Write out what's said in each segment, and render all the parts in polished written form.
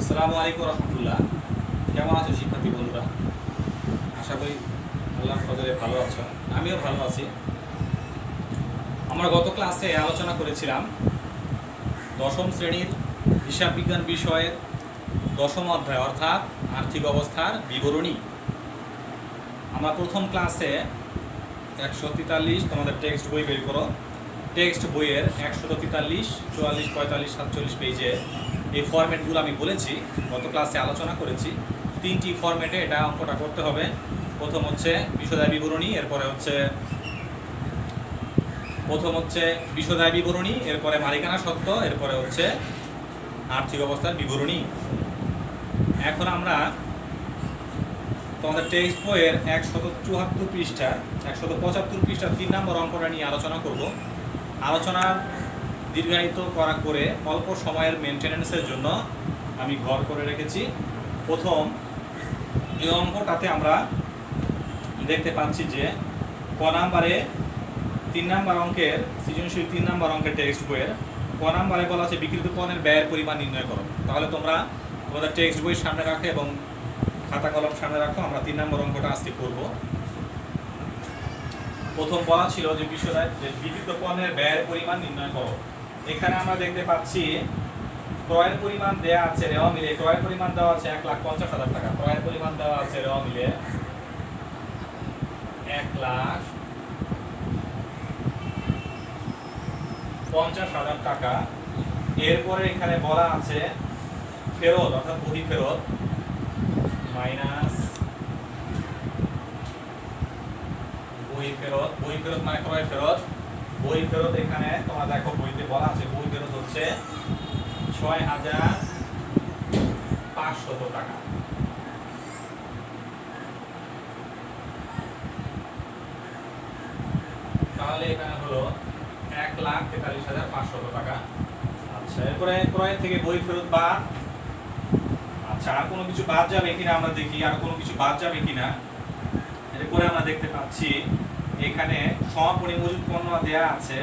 আসসালামু আলাইকুম রহমতুল্লাহ। কেমন আছো শিক্ষার্থী বন্ধুরা? আশা করি আল্লাহর ফজলে ভালো আছো, আমিও ভালো আছি। আমরা গত ক্লাসে আলোচনা করেছিলাম দশম শ্রেণীর হিসাব বিজ্ঞান বিষয়ের দশম অধ্যায় অর্থাৎ আর্থিক অবস্থার বিবরণী। আমরা প্রথম ক্লাসে 143 তোমাদের টেক্সট বই বের করো, টেক্সট বইয়ের 143, 44, 45, 47 পেজে এই ফরম্যাটগুলো আমি বলেছি, গত ক্লাসে আলোচনা করেছি। তিনটি ফরম্যাটে এটা অঙ্কটা করতে হবে। প্রথম হচ্ছে বিশদায় বিবরণী, এরপরে হচ্ছে বিশদায় বিবরণী, এরপরে মালিকানা সত্ত্ব, এরপরে হচ্ছে আর্থিক অবস্থার বিবরণী। এখন আমরা তোমাদের টেক্সট বইয়ের 174 পৃষ্ঠার 175 পৃষ্ঠার 3 নম্বর অঙ্কটা নিয়ে আলোচনা করব। আলোচনার দীর্ঘায়িত করে অল্প সময়ের মেনটেন্যান্সের জন্য আমি ঘর করে রেখেছি। প্রথম এই অঙ্কটাতে আমরা দেখতে পাচ্ছি যে ক নাম্বারে 3 নম্বর অঙ্কের সৃজনশীল 3 নম্বর অঙ্কের টেক্সট বইয়ের ক নাম্বারে বলা আছে বিক্রিত পণ্যের ব্যয়ের পরিমাণ নির্ণয় করো। তাহলে তোমরা তোমাদের টেক্সট বই সামনে রাখো এবং খাতা কলম সামনে রাখো। আমরা 3 নম্বর অঙ্কটা আজকে করব। প্রথম বলা ছিল যে বিক্রিত পণ্যের ব্যয়ের পরিমাণ নির্ণয় করো। এখানে আমরা দেখতে পাচ্ছি ক্রয়ের পরিমাণ দেওয়া আছে রেওয়া মিলে, ক্রয়ের পরিমাণ দেওয়া আছে 1,50,000 টাকা। ক্রয়ের পরিমাণ দেওয়া আছে রেওয়া মিলে 1,50,000 টাকা। এরপরে এখানে বলা আছে ফেরত অর্থাৎ বহি ফেরত মাইনাস বই ফেরত। বই ফেরত মানে ক্রয় ফেরত। বই ফেরত এখানে তোমরা দেখো বইতে বলা আছে বই ফেরত হচ্ছে 6,500 টাকা। তাহলে এখানে হলো 1,43,500 টাকা। আচ্ছা, এরপরে ক্রয় থেকে বই ফেরত বাদ। আচ্ছা, আর কোনো কিছু বাদ যাবে কিনা আমরা দেখি, আর কোনো কিছু বাদ যাবে কিনা। এরপরে আমরা দেখতে পাচ্ছি এখানে সমাপনী মজুদ পণ্য দেয়া আছে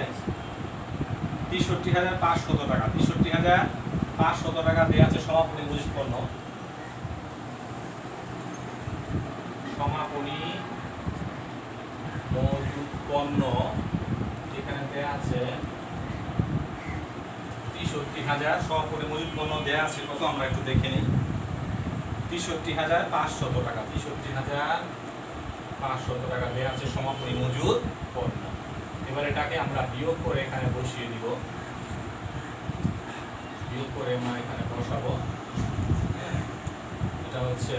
63,500 টাকা। 63,500 টাকা দেয়া আছে সমাপনী মজুদ পণ্য। সমাপনী মজুদ পণ্য এখানে দেয়া আছে 63,000। সমাপনী মজুদ পণ্য দেয়া আছে কত আমরা একটু দেখে নিই। 63,500 টাকা। 63,500 টাকা দেওয়া আছে সমাপনী মজুদ পণ্য। এবার এটাকে আমরা বিয়োগ করে এখানে বসিয়ে দিব। বিয়োগ করে আমরা এখানে বসাবো। এটা হচ্ছে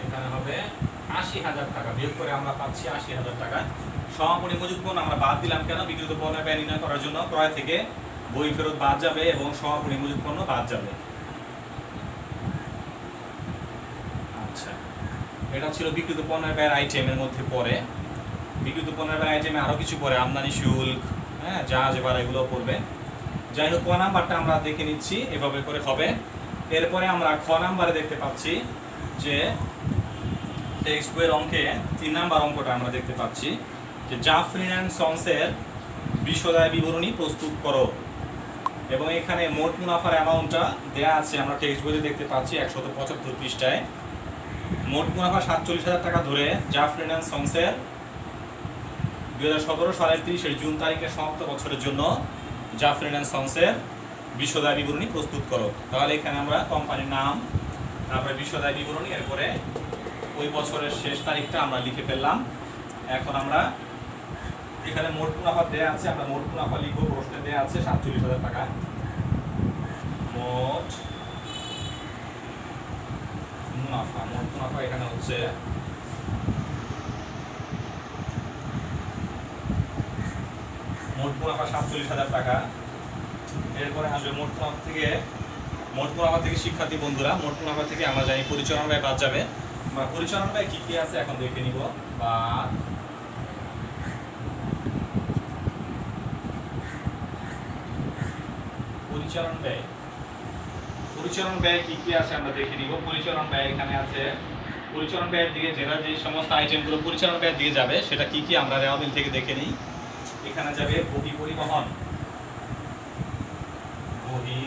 এখানে হবে 80,000 টাকা। বিয়োগ করে আমরা পাচ্ছি 80,000 টাকা। সমাপনী মজুদ পণ্য আমরা বাদ দিলাম কেন? বিক্রিত পণ্যের ব্যয় নির্ণয় করার জন্য। ক্রয় থেকে বই ফেরত বাদ যাবে এবং সমাপনী মজুদ পণ্য বাদ যাবে। আচ্ছা, এটা ছিল বিক্রিত পণ্যের ব্যয়ের আইটেমের মধ্যে পড়ে। বিক্রিত পণ্যের ব্যয়ের আইটেমে আরো কিছু পড়ে, আমদানি শুল্ক, জাহাজ ভাড়া এগুলো পড়বে। যাই হোক, ক নাম্বারটা আমরা দেখে নিচ্ছি, এভাবে করে হবে। এরপরে আমরা খ নাম্বারে দেখতে পাচ্ছি যে টেক্সট বইয়ের অঙ্কে 3 নাম্বার অঙ্কটা আমরা দেখতে পাচ্ছি যে জাফরিন অ্যান্ড সন্সের বিশদায় বিবরণী প্রস্তুত করো। এবং এখানে মোট মুনাফার অ্যামাউন্টটা দেয়া আছে আমরা টেক্সট বইতে দেখতে পাচ্ছি 175 পৃষ্ঠায়। মোট মুনাফা 47,000 টাকা ধরে জাফরিন অ্যান্ড সন্সের 2017 সালের 30 জুন তারিখের সমাপ্ত বছরের জন্য জাফরিন অ্যান্ড সন্সের বিশদায় বিবরণী প্রস্তুত করো। তাহলে এখানে আমরা কোম্পানির নাম, তারপরে বিশদায় বিবরণী, এরপরে ওই বছরের শেষ তারিখটা আমরা লিখে ফেললাম। এখন আমরা এখানে মোট মুনাফা দেয়া আছে, আমরা মোট মুনাফা লিখবো। প্রশ্নে দেয়া আছে 47,000 টাকা। মোট মুনাফা এখানে হচ্ছে মোট মুনাফা 47,000 টাকা। এরপরে আসবে মোট মুনাফা থেকে শিক্ষার্থী বন্ধুরা, মোট মুনাফা থেকে আমরা জানি পরিচালনা ব্যয় বাদ যাবে। আমরা পরিচালনা ব্যয় কি কি আছে এখন দেখে নিব। বাদ পরিচালন ব্যয় কি কি আছে আমরা দেখে নিব। পরিচালন ব্যয় এখানে আছে। পরিচালন ব্যয়ের দিকে যে সমস্ত আইটেমগুলো পরিচালন ব্যয়ের দিকে যাবে সেটা কি কি আমরা রেওয়া মিল থেকে দেখে নিই। এখানে যাবে বহি পরিবহন, বহি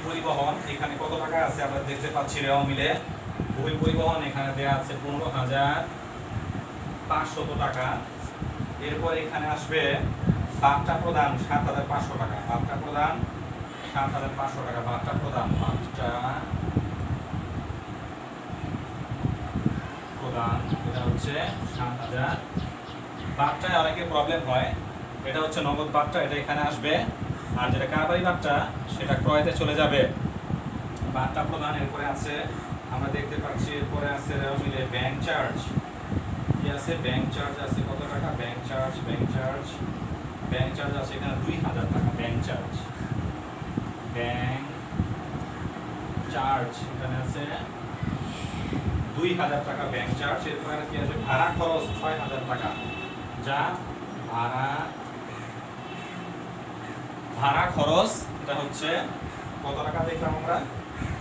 পরিবহন এখানে কত টাকা আছে আমরা দেখতে পাচ্ছি রেওয়া মিলে। বহি পরিবহন এখানে দেওয়া আছে 15,500 টাকা। এরপর এখানে আসবে বার্তা প্রদান 7,500 টাকা, বার্তা প্রদান 7,500 টাকা, বার্তা প্রদান এটা হচ্ছে 7,000। বার্তায় অনেকে প্রবলেম হয়, এটা হচ্ছে নগদ বার্তা, এটা এখানে আসবে। আর যেটা কারবারি বার্তা সেটা ক্রয়তে চলে যাবে। বার্তা প্রদান এরপরে আছে আমরা দেখতে পাচ্ছি, এরপরে আছে রেওয়া মিলে ব্যাংক চার্জ। কি আছে? ব্যাংক চার্জ আছে কত টাকা? ব্যাংক চার্জ আছে এখানে 2,000 টাকা। ব্যাংক চার্জ এখানে আছে 2,000 টাকা ব্যাংক চার্জ। এরপরে কি আছে? ভাড়া খরচ 6,000 টাকা, যা ভাড়া খরচ এটা হচ্ছে কত টাকা দেখলাম আমরা?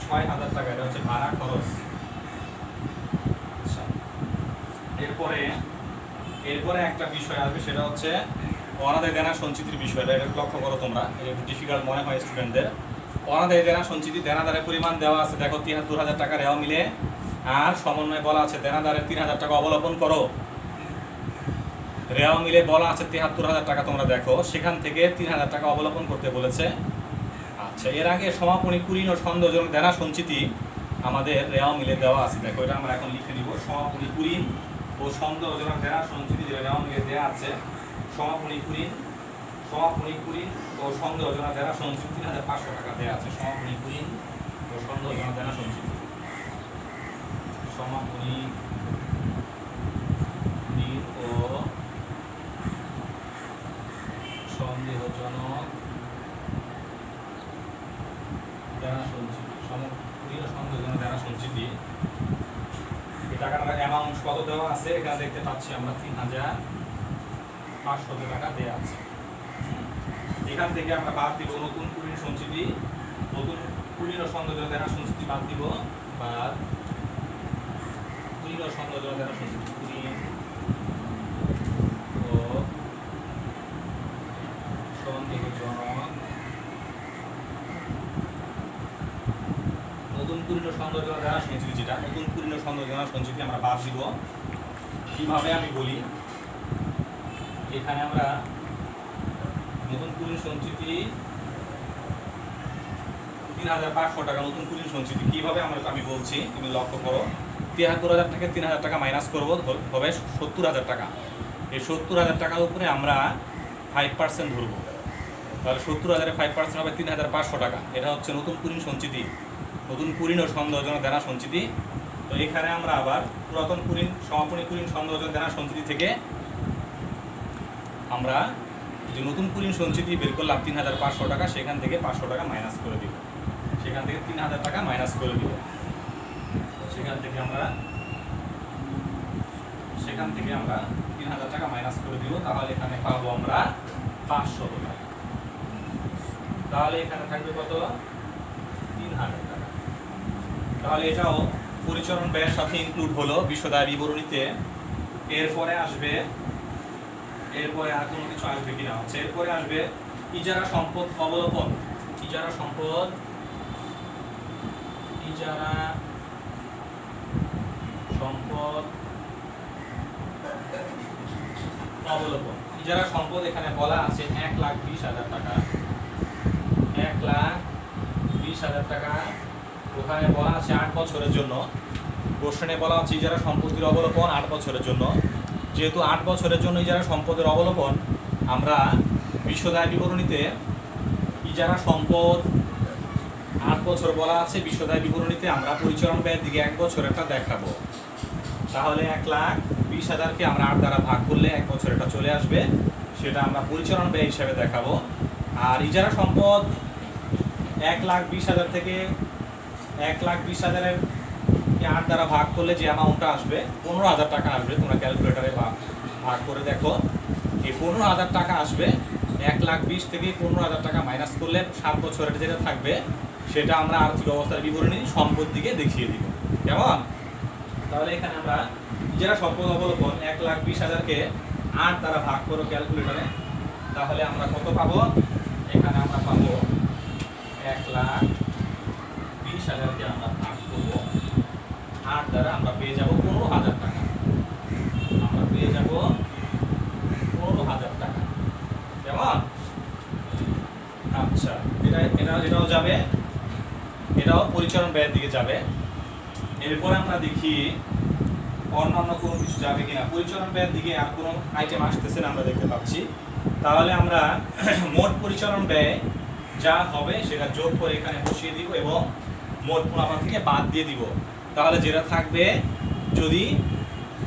6,000 টাকা, এটা হচ্ছে ভাড়া খরচ। আচ্ছা, এরপরে একটা বিষয় আসবে, সেটা হচ্ছে অনাদায় দেনা সঞ্চিতির বিষয়টা। এটা লক্ষ্য করো তোমরা, এটা একটু ডিফিকাল্ট মনে হয় স্টুডেন্টদের। অনাদায় দেনা সঞ্চিতি, দেনাদারের পরিমাণ দেওয়া আছে দেখো 73,000 টাকা রেওয়া মিলে। আর সমন্বয়ে বলা আছে দেনাদারের 3,000 টাকা অবলম্বন করো। রেওয়া মিলে বলা আছে 73,000 টাকা, তোমরা দেখো সেখান থেকে 3,000 টাকা অবলম্বন করতে বলেছে। আচ্ছা, এর আগে সমাপনী কুলীন ও সন্দেহজনক দেনা সঞ্চিতি আমাদের রেওয়া মিলে দেওয়া আছে, দেখো এটা আমরা এখন লিখে দিব। সমাপনী কুলীন ও সন্দেহজনক দেনা সঞ্চিতি যে রেওয়া মিলে দেওয়া আছে, সমাপনী কুলীন ও সন্দেহজনক দেনা সঞ্চিতি 3,500 টাকা দেওয়া আছে। সমাপনী কুলীন ও সন্দেহজনক দেনা সঞ্চিতি, সমাপনী কুলীন ও সন্দেহজনক দেনা সঞ্চিতি, সন্দেহজনক দেনা সঞ্চিতি। এই টাকাটার অ্যামাউন্ট কত দেওয়া আছে এখানে দেখতে পাচ্ছি আমরা 3,500 টাকা দেওয়া আছে। এখান থেকে আমরা বাদ দিব নতুন কুলীন সঞ্চিতি, নতুন কুলীন ও সন্দেহজনক দেনা সঞ্চিতি বাদ দিব, বাদ কুলীন ও সন্দেহজনক দেনা সঞ্চিতি, কুলীন ও সন্দেহজনক, নতুন কুলীন ও সন্দেহজনক দেনা সঞ্চিতি, যেটা নতুন কুলীন ও সন্দেহজনক সঞ্চিতি আমরা বাদ দিব। কিভাবে আমি বলি, এখানে আমরা নতুন কুলীন সঞ্চিতি 3,500 টাকা, নতুন কুলীন সঞ্চিতি কিভাবে আমি বলছি তুমি লক্ষ্য করো। 73,000 থেকে 3,000 টাকা মাইনাস করবো, হবে 70,000 টাকা। এই 70,000 টাকার উপরে আমরা 5% ধরবো, তাহলে 70,000-এ 5% হবে 3,500 টাকা। এটা হচ্ছে নতুন কুলীন সঞ্চিতি, নতুন কুলীন ও সন্দেহজনক দেনা সঞ্চিতি। তো এখানে আমরা আবার পুরাতন কুলীন, সমাপনী কুলীন, সন্দেহজনক দেনা সঞ্চিতি থেকে আমরা যে নতুন কুলীন সঞ্চিতি বের করলাম 3,500 টাকা, সেখান থেকে 500 টাকা মাইনাস করে দিব, সেখান থেকে 3,000 টাকা মাইনাস করে দিব, সেখান থেকে আমরা 3,000 টাকা মাইনাস করে দিব। তাহলে এখানে পাবো আমরা 500 টাকা। তাহলে এখানে থাকবে কত? 3,000 টাকা। তাহলে এটাও পরিচালন ব্যয়ের সাথে ইনক্লুড হলো বিশদায় বিবরণীতে। এরপরে আর কোনো কিছু আসবে কিনা হচ্ছে, এরপরে আসবে ইজারা সম্পদ অবলোপন। ইজারা সম্পদ অবলোপন। ইজারা সম্পদ এখানে বলা আছে 1,20,000 টাকা, 1,20,000 টাকা। ওখানে বলা আছে 8 বছরের জন্য। প্রশ্নে বলা আছে ইজারা সম্পত্তির অবলোপন 8 বছরের জন্য। যেহেতু 8 বছরের জন্য ইজারা সম্পদের অবলোপন, আমরা বিশদায় বিবরণীতে ইজারা সম্পদ 8 বছর বলা আছে, বিশদায় বিবরণীতে আমরা পরিচালন ব্যয়ের দিকে 1 বছরেরটা দেখাবো। তাহলে 1,20,000-কে আমরা 8 দ্বারা ভাগ করলে 1 বছরেরটা চলে আসবে, সেটা আমরা পরিচালন ব্যয় হিসাবে দেখাবো। আর ইজারা সম্পদ 1,20,000 থেকে 1,20,000-এর 8 দ্বারা ভাগ করলে যে অ্যামাউন্টটা আসবে 15,000 টাকা আসবে। তোমরা ক্যালকুলেটারে ভাগ করে দেখো, এই 15,000 টাকা আসবে। 1,20,000 থেকে 15,000 টাকা মাইনাস করলে 7 বছরের যেটা থাকবে সেটা আমরা আর্থিক অবস্থার বিবরণী সম্পদ দিকে দেখিয়ে দিব। কেমন? তাহলে এখানে আমরা যারা সফল অবলোকন 1,20,000-কে 8 দ্বারা ভাগ করো ক্যালকুলেটরে, তাহলে আমরা কত পাবো? এখানে আমরা পাবো 1,20,000-কে আমরা ভাগ করবো 8 দ্বারা, আমরা পেয়ে যাব 15,000 টাকা। আমরা পেয়ে যাব 15,000 টাকা। কেমন? আচ্ছা, এটাও যাবে, এটাও পরিচালন ব্যয়ের দিকে যাবে। এরপর আমরা দেখি অন্যান্য কোনো কিছু যাবে কিনা। পরিচালন ব্যয়ের দিকে আর কোনো আইটেম আসতেছে না আমরা দেখতে পাচ্ছি। তাহলে আমরা মোট পরিচালন ব্যয় যা হবে সেটা যোগ করে এখানে বসিয়ে দিব এবং মোট মুনাফা থেকে বাদ দিয়ে দিব। তাহলে যেটা থাকবে, যদি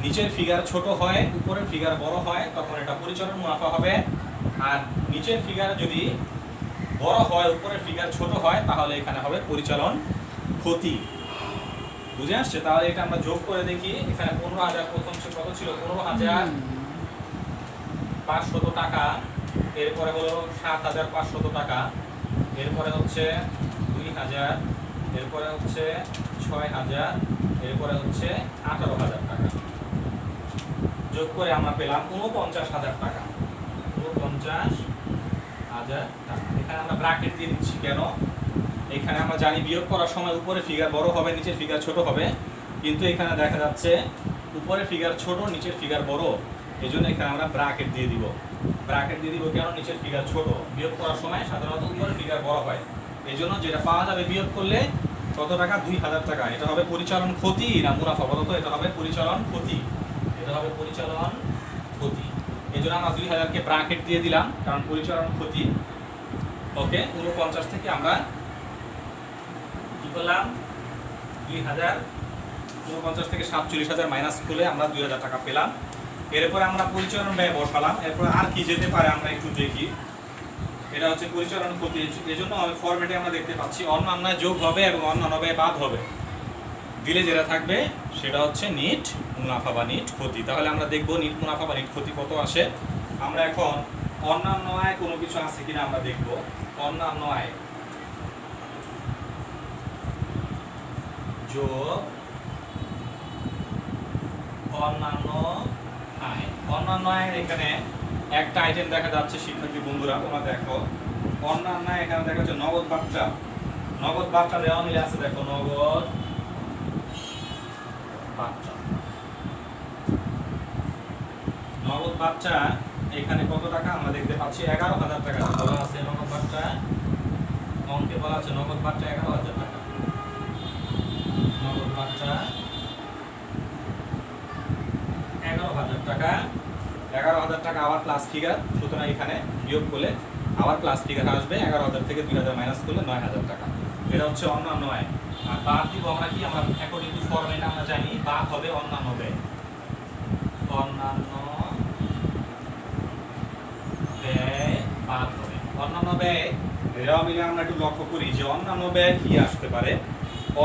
নিচের ফিগার ছোট হয় উপরের ফিগার বড় হয় তখন এটা পরিচালন মুনাফা হবে, আর নিচের ফিগার যদি বড় হয় উপরের ফিগার ছোট হয় তাহলে এখানে হবে পরিচালন ক্ষতি। বুঝে আসছে? তাহলে এটা আমরা যোগ করে দেখি। এখানে 15,000 প্রথম কত ছিল? 15,500 টাকা। এরপরে হলো 7,500 টাকা। এরপরে হচ্ছে 2,000। এরপরে হচ্ছে 6,000। এরপরে হচ্ছে 18,000 টাকা। যোগ করে আমরা পেলাম 49,000 টাকা। 49,000 টাকা। এখানে আমরা ব্র্যাকেট দিয়ে দিচ্ছি কেন? এখানে আমরা জানি বিয়োগ করার সময় উপরে ফিগার বড় হবে নিচের ফিগার ছোট হবে, কিন্তু এখানে দেখা যাচ্ছে উপরে ফিগার ছোট নিচের ফিগার বড়, এজন্য এখানে আমরা ব্র্যাকেট দিয়ে দিব। ব্র্যাকেট দিয়ে দিব কেন? নিচের ফিগার ছোট, বিয়োগ করার সময় সাধারণত উপরে ফিগার বড় হয়, এজন্য যেটা পাওয়া যাবে বিয়োগ করলে কত টাকা? 2,000 টাকা। এটা হবে পরিচালন ক্ষতি না মুনাফা? বলতো এটা হবে পরিচালন ক্ষতি। এটা হবে পরিচালন ক্ষতি। এজন্য আমরা 2,000-কে ব্র্যাকেট দিয়ে দিলাম কারণ পরিচালন ক্ষতি। ওকে, 49 থেকে আমরা কি করলাম? 2,049 থেকে 47,000 মাইনাস করলে আমরা 2,000 টাকা পেলাম। এরপরে আমরা পরিচালন ব্যয় বসালাম। এরপর আর কি যেতে পারে আমরা একটু দেখি। এটা হচ্ছে পরিচালন ক্ষতি, এজন্য আমি ফরম্যাটে আমরা দেখতে পাচ্ছি অন্যান্য যোগ হবে এবং অন্যান্য ব্যয় বাদ হবে। দিলে যেটা থাকবে সেটা হচ্ছে নিট মুনাফা বা নিট ক্ষতি। তাহলে আমরা দেখব নিট মুনাফা বা নিট ক্ষতি কত আসে। আমরা এখন অন্যান্য আয় কোনো কিছু আছে কিনা আমরা দেখব। অন্যান্য আয় যোগ অন্যান্য আয়। অন্যান্য আয়ের এখানে একটা আইটেম দেখা যাচ্ছে শিক্ষার্থী বন্ধুরা, তোমরা দেখো অন্যান্য আয় এখানে দেখা যাচ্ছে নগদ বার্তা। নগদ বার্তা দেওয়া মিলে আছে, দেখো নগদ বার্তা। নগদ বার্তা এখানে কত টাকা আমরা দেখতে পাচ্ছি? 11,000 টাকা বলা আছে। নগদ বার্তা অঙ্কে বলা আছে নগদ বার্তা 11,000 টাকা। নগদ বার্তা 11,000 টাকা। 11,000 টাকা আবার প্লাস ফিগার, সুতরাং এখানে বিয়োগ করলে আবার প্লাস ফিগার আসবে। 11,000 থেকে 2,000 মাইনাস করলে 9,000 টাকা। এটা হচ্ছে অন্যান্য আয়। আর বাদ দিব আমরা কি? আমরা অ্যাকর্ডিং টু ফরম্যাট আমরা জানি বাদ হবে অন্যান্য ব্যয়। অন্যান্য ব্যয় বাদ হবে। অন্যান্য ব্যয় এরাও মিলে আমরা একটু লক্ষ্য করি যে অন্যান্য ব্যয় কি আসতে পারে।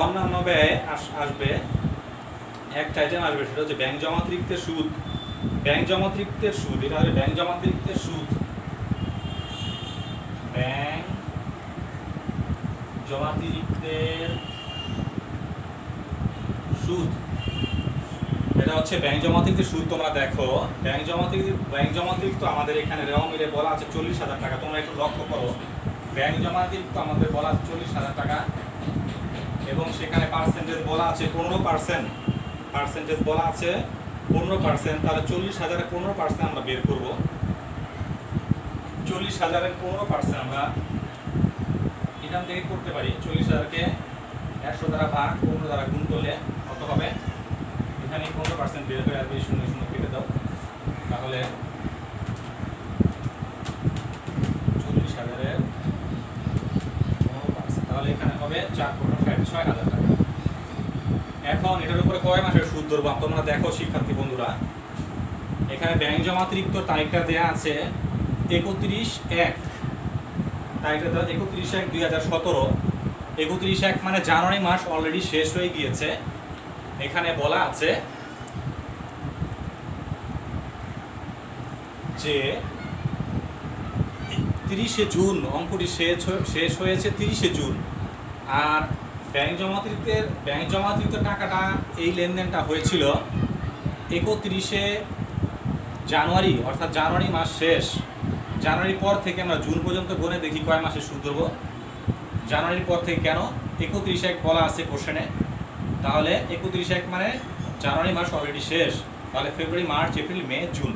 অন্যান্য ব্যয় আসবে একটা আইটেম আসবে, সেটা হচ্ছে ব্যাংক জমাতিরিক্তের সুদ। ব্যাংক জমাতিরিক্তের সুদ, এটা হবে ব্যাংক জমাতিরিক্তের সুদ। ব্যাংক জমাতিরিক্তের সুদ, এটা হচ্ছে ব্যাংক জমাতিরিক্তের সুদ। তোমরা দেখো ব্যাংক জমাতিরিক্ত আমাদের এখানে রেওয়া মিলে বলা আছে 40,000 টাকা। তোমরা একটু লক্ষ্য করো, ব্যাংক জমাতিরিক্ত আমাদের বলা আছে 40,000 টাকা এবং সেখানে পার্সেন্টেজ বলা আছে 15%। পার্সেন্টেজ বলা আছে 15%। তাহলে 40,000-এর 15% আমরা বের করব। 40,000-এর 15% আমরা এখান থেকে করতে পারি। 40,000-কে 100 দ্বারা ভাগ 15 দ্বারা গুণ করলে কত হবে? এখানে 15% বের হয়ে আসবে, 0 0 কেটে দাও। তাহলে 40,000-এর 15%, তাহলে এখানে হবে 4/6,000 টাকা। এখন এটার উপরে কয় মাসের সুদ ধরবো তোমরা দেখো শিক্ষার্থী বন্ধুরা। এখানে ব্যাংক জমাতিরিক্ত তারিখটা দেওয়া আছে 31/1। তারিখটা দেওয়া 31/1/2017। 31/1 মানে জানুয়ারি মাস অলরেডি শেষ হয়ে গিয়েছে। এখানে বলা আছে যে 30শে জুন অঙ্কটি শেষ হয়েছে 30শে জুন। আর ব্যাংক জমাতিরিক্ত টাকাটা এই লেনদেনটা হয়েছিল 31শে জানুয়ারি অর্থাৎ জানুয়ারি মাস শেষ, জানুয়ারির পর থেকে আমরা জুন পর্যন্ত গুনে দেখি কয় মাসে সুদ ধরবো। জানুয়ারির পর থেকে কেন 31/1 বলা আছে কোশ্চেনে, তাহলে 31/1 মানে জানুয়ারি মাস অলরেডি শেষ, তাহলে ফেব্রুয়ারি, মার্চ, এপ্রিল, মে, জুন,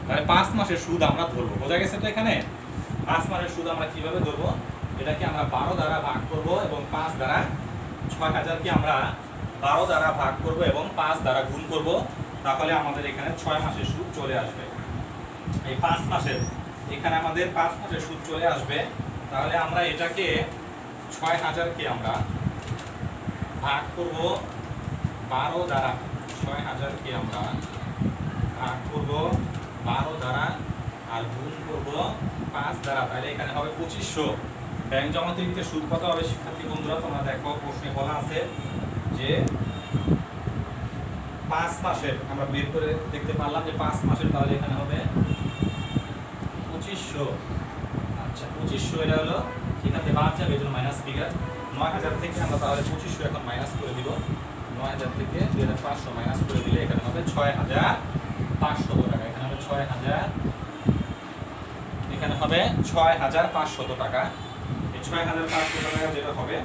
তাহলে 5 মাসের সুদ আমরা ধরবো। বোঝা গেছে তো? এখানে 5 মাসের সুদ আমরা কিভাবে ধরবো, এটাকে আমরা 12 দ্বারা ভাগ করব এবং 5 দ্বারা 6000কে আমরা 12 দ্বারা ভাগ করব এবং 5 দ্বারা গুণ করব, তাহলে আমাদের এখানে 6 মাসের সুদ চলে আসবে। এই 5 মাসের এখানে আমাদের 5 মাসের সুদ চলে আসবে। তাহলে আমরা এটাকে 6000কে আমরা ভাগ করব 12 দ্বারা, 6000কে আমরা ভাগ করব 12 দ্বারা আর গুণ করব 5 দ্বারা, তাহলে এখানে হবে 2500। ব্যাংক জমা অতিরিক্ত সুদ কত হবে শিক্ষার্থী বন্ধুরা? তোমরা দেখো প্রশ্নে বলা আছে যে 5 মাসের, আমরা বের করে দেখতে পারলাম যে 5 মাসের, তাহলে এখানে হবে 2500। আচ্ছা 2500 এটা হলো এখান থেকে বাদ যাবে, এই জন্য মাইনাস ফিগার। 9000 থেকে আমরা তাহলে 2500 এখন মাইনাস করে দিব। 9000 থেকে 2500 মাইনাস করে দিলে এখানে হবে 6500 টাকা। এখানে হবে 6000, এখানে হবে 6500 টাকা। এই 6500 টাকা যেটা হবে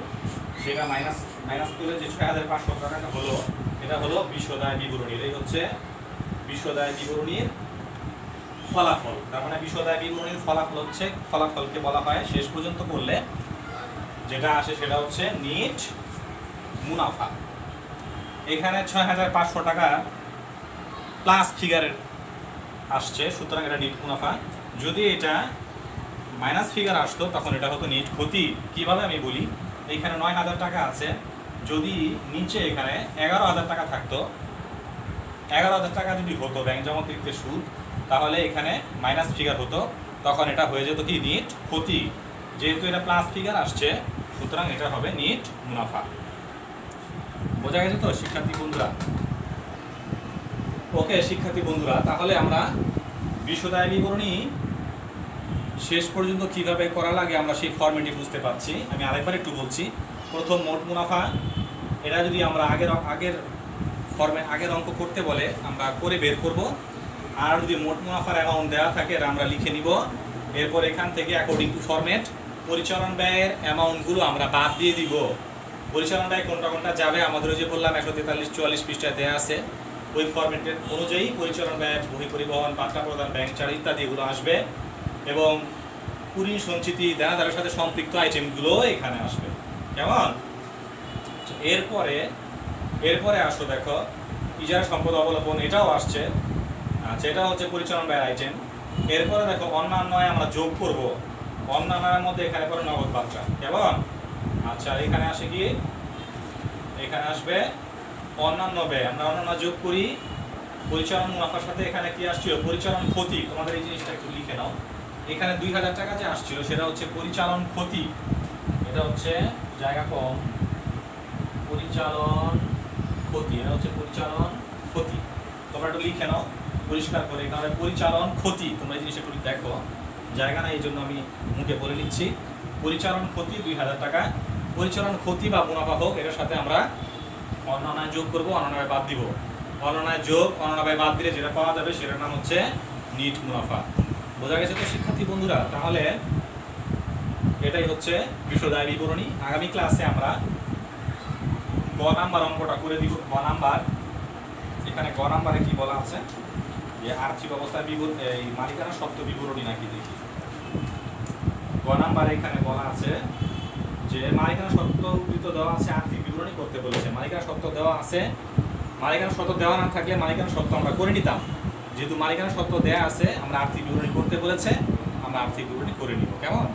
সেটা মাইনাস করে যে 6500 টাকাটা হলো, এটা হলো বিশদায় বিবরণী। এটাই হচ্ছে বিশদায় বিবরণীর ফলাফল। তার মানে বিশদায় বিবরণীর ফলাফল হচ্ছে, ফলাফলকে বলা হয় শেষ পর্যন্ত করলে যেটা আসে সেটা হচ্ছে নিট মুনাফা। এখানে 6500 টাকা প্লাস ফিগারের আসছে, সুতরাং এটা নিট মুনাফা। যদি এটা মাইনাস ফিগার আসতো তখন এটা হতো নিট ক্ষতি। কিভাবে আমি বলি, এইখানে 9000 টাকা আছে, যদি নিচে এখানে 11000 টাকা থাকতো, 11000 টাকা যদি হতো ব্যাংক জমা অতিরিক্ত সুদ, তাহলে এখানে মাইনাস ফিগার হতো, তখন এটা হয়ে যেত কি নিট ক্ষতি। যেহেতু এটা প্লাস ফিগার আসছে, সুতরাং এটা হবে নিট মুনাফা। বোঝা গেছে তো শিক্ষার্থী বন্ধুরা? ওকে শিক্ষার্থী বন্ধুরা, তাহলে আমরা বিশদায় বিবরণী শেষ পর্যন্ত কিভাবে করা লাগে আমরা সেই ফর্মেটে বুঝতে পারছি। আমি আরেকবার একটু বলছি। প্রথম মোট মুনাফা, এটা যদি আমরা আগের অঙ্ক করতে বলে আমরা করে বের করব। আর যদি মোট মুনাফার অ্যামাউন্ট দেওয়া থাকে এটা আমরা লিখে নিব। এরপর এখান থেকে অ্যাকর্ডিং টু ফরম্যাট পরিচালন ব্যয়ের অ্যামাউন্টগুলো আমরা বাদ দিয়ে দিব। পরিচালন ব্যয় কোনটা কোনটা যাবে আমাদের ওই যে বললাম 143-44 পৃষ্ঠায় দেওয়া আছে, ওই ফরম্যাটের অনুযায়ী পরিচালন ব্যয়, বহি পরিবহন, পাত্রা প্রদান, ব্যাংক ছাড় ইত্যাদি এগুলো আসবে এবং কুড়ি সঞ্চিতি দেনাদারের সাথে সম্পৃক্ত আইটেমগুলো এখানে আসবে। কেমন? এরপরে আসো দেখো ইজারা সম্পদ অবলম্বন, এটাও আসছে। আচ্ছা এটা হচ্ছে পরিচালন ব্যয় আইটেম। এরপরে দেখো অন্যান্য আমরা যোগ করব, অন্যান্যের মধ্যে এখানে পরে নগদ পাত্রা। কেমন? আচ্ছা এখানে আসে কি, এখানে আসবে অন্যান্য ব্যয়, আমরা অন্যান্য যোগ করি পরিচালন মুনাফার সাথে। এখানে কি আসছিল? পরিচালন ক্ষতি। তোমাদের এই জিনিসটা একটু লিখে নাও। এখানে 2000 টাকা যে আসছিল সেটা হচ্ছে পরিচালন ক্ষতি, এটা হচ্ছে জায়গা কম, পরিচালন ক্ষতি, এটা হচ্ছে পরিচালন ক্ষতি। তোমরা একটু লিখে নাও পরিষ্কার করে, কারণ পরিচালন ক্ষতি তোমরা এই জিনিসটা একটু দেখো, জায়গা না এই জন্য আমি মুখে বলে নিচ্ছি। পরিচালন ক্ষতি 2000 টাকা। পরিচালন ক্ষতি বা মুনাফা হোক, এটার সাথে আমরা অন্যান্য যোগ করবো, অন্যান্য বাদ দিব। অন্যান্য যোগ অন্যান্য বাদ দিলে যেটা পাওয়া যাবে সেটার নাম হচ্ছে নিট মুনাফা। বোঝা গেছে তো শিক্ষার্থী বন্ধুরা? তাহলে এটাই হচ্ছে বিশদায় বিবরণী। আগামী ক্লাসে আমরা গ নাম্বার অঙ্কটা করে দিব। গ নাম্বার, এখানে গ নাম্বারে কি বলা আছে যে আর্থিক অবস্থার বিবরণ, এই মালিকানা সত্ত্ব বিবরণী নাকি দেখি। গ নাম্বারে এখানে বলা আছে যে মালিকানা সত্ত্ব উদ্ধৃত দেওয়া আছে, আর্থিক বিবরণী করতে বলেছে। মালিকানা সত্ত্ব দেওয়া আছে, মালিকানা সত্ত্ব দেওয়া না থাকলে মালিকানা সত্ত্ব আমরা করে নিতাম। যেহেতু মালিকানা সত্ত্ব দেওয়া আছে, আমরা আর্থিক বিবরণী করতে বলেছে, আমরা আর্থিক বিবরণী করে নিব। কেমন?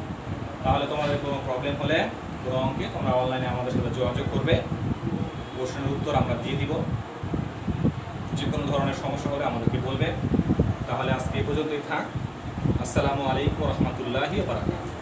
তাহলে তোমাদের কোনো প্রবলেম হলে কোনো অঙ্কে তোমরা অনলাইনে আমাদের সাথে যোগাযোগ করবে, প্রশ্নের উত্তর আমরা দিয়ে দিব। যে কোনো ধরনের সমস্যা হলে আমাদেরকে বলবে। তাহলে আজকে এই পর্যন্তই থাক। আসসালামু আলাইকুম ওয়া রাহমাতুল্লাহি ওয়া বারাকাতুহু।